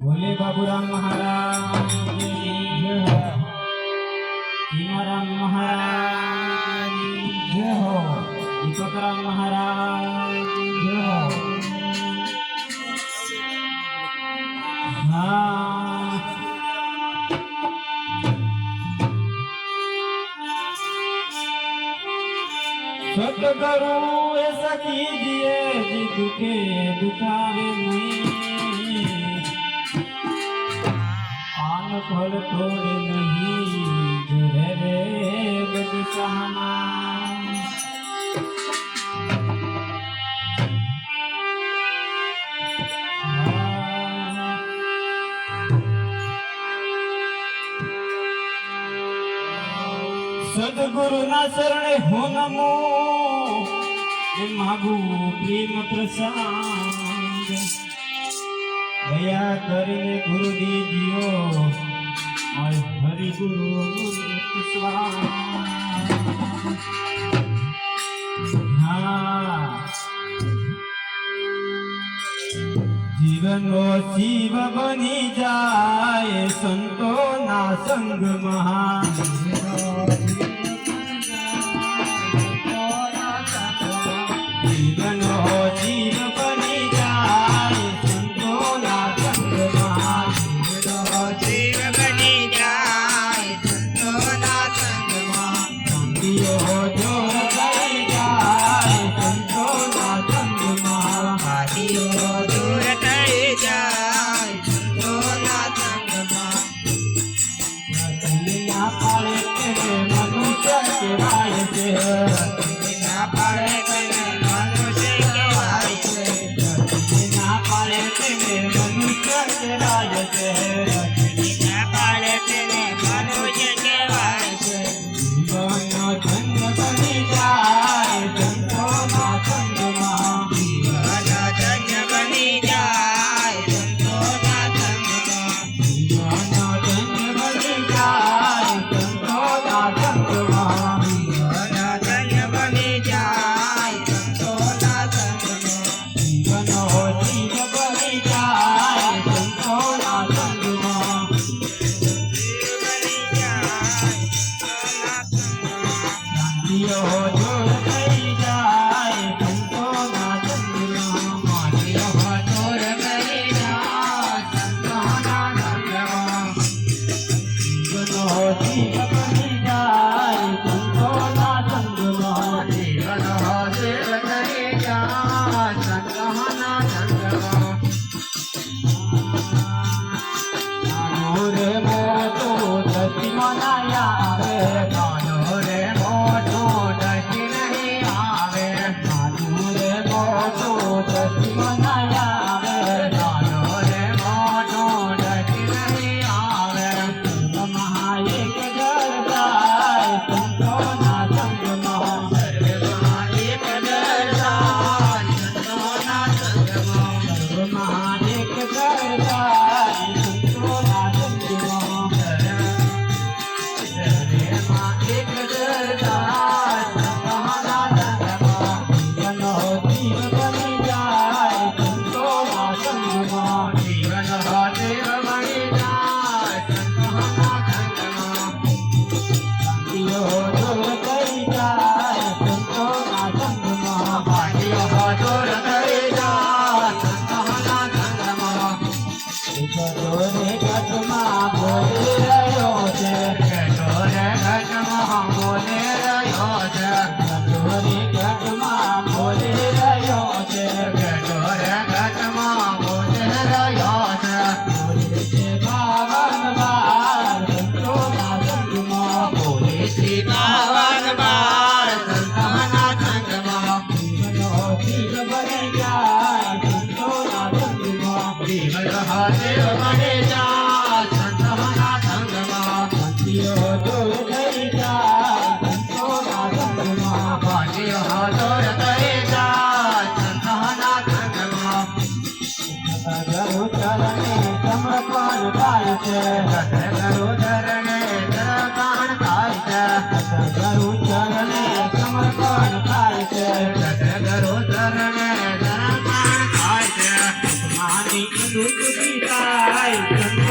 बोले बाबूराम महाराज की जय हो। भीमाराम महाराज की जय हो। दीपकराम महाराज की जय हो। हाँ सतगुरु ऐसा कीजिए जी दुखे दुखावे नहीं, आन फल थोड़े नहीं जो है रे बदसाना। सदगुरु ना शरणे हो नमो मागू प्रेम प्रसाद, दया કરીને ગુરુ દીજીઓ और हरि गुरु अमृत स्वाहा। हाँ जीवनो शिव बनी जाए संतो ना संग महा।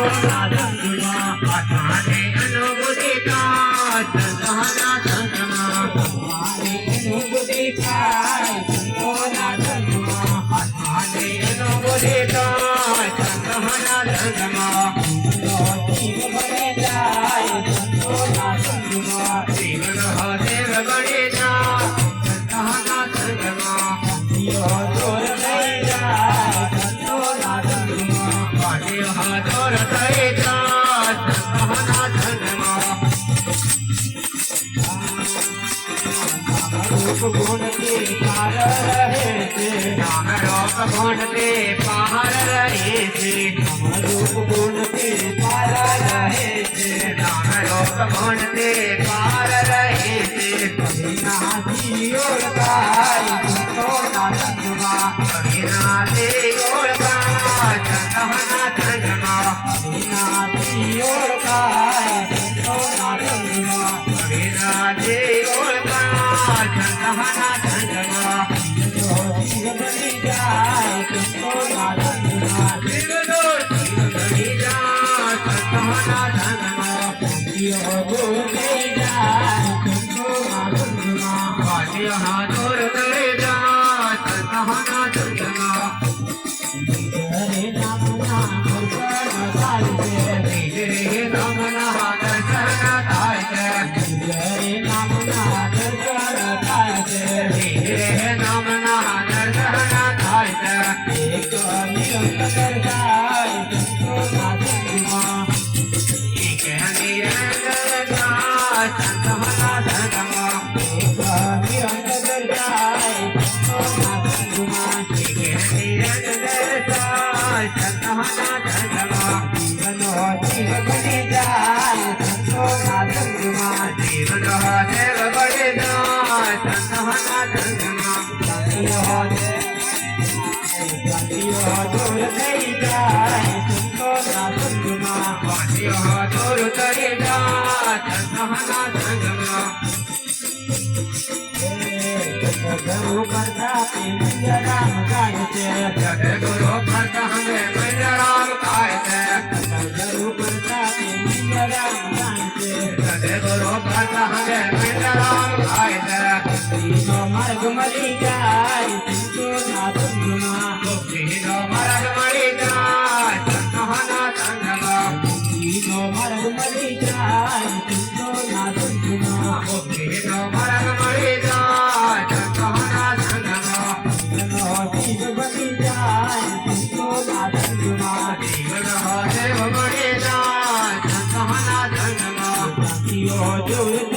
સંતોના સંગમાં આત્માને અનુભૂતિ થાય સંતોના સંગમાં આત્માને અનુભૂતિ થાય સંતોના સંગમાં આત્માને અનુભૂતિ થાય સંતોના સંગમાં જીવ બને જાય સંતોના સંગમાં જીવન દેવ ગણે જાય સંતોના સંગમાં જીવ દૂર થઈ જાય સંતોના સંગમાં પાટી હાથોર થઈ જાય સંતોના સંગમાં રૂપ ગુણ કે પાર રહે છે નામ રૂપ ગુણ તે પહાડ રહે છે રૂપ ગુણ કે પાર રહે છે નામ રૂપ ગુણ તે પાર રહે છે નાથી ઓળખાય સંતોના સંગમાં અવિનાશી ઓળખાય સંતોના સંગમાં નાથી ઓળખાય સંતોના સંગમાં અવિનાશી ઓળખાય સંતોના સંગમાં જીવ બની જાય સંતોના સંગમાં જીવનો જીવ બની જાય સંતોના સંગમાં જીવ દૂર થઈ જાય સંતોના સંગમાં પાટી હાથોર થઈ જાય સંતોના સંગમાં હરે નામના દર્શન થાય છે રે નામના દર્શન થાય છે હરે નામના દર્શન થાય છે રે નામના દર્શન થાય છે એક નિરંતર જાય સંતોના સંગમાં એક નિરંતર જાય સંતોના સંગમાં એક નિરંતર જાય સંતોના સંગમાં એક નિરંતર જાય સંતોના સંગમાં જીવનો જીવ બની જાય સંતોના સંગમાં જીવનો દેવ બળે જાય સંતોના સંગમાં જાતિઓ દૂર થઈ જાય સંતોના સંગમાં પાટીઓ હાથોર થઈ જાય સંતોના સંગમાં ગુરુ કરતા રામ ગાય છે સદગુરુ ભક્ત હમે મંજરામ ખાય છે ગુરુ કરતા રામ ગાય છે સદગુરુ ભક્ત હમે મંજરામ ખાય છે નો માર્ગ મળી જાય સંતોના સંગમાં મુક્તિનો માર્ગ મળી જાય સંતોના સંગમાં નો માર્ગ મળી જાય સંતોના સંગમાં મુક્તિનો માર્ગ મળી જાય સંતોના સંગમાં નો જીવ બની જાય સંતોના સંગમાં જીવન દેવ મળી જાય સંતોના સંગમાં જાતિઓ દૂર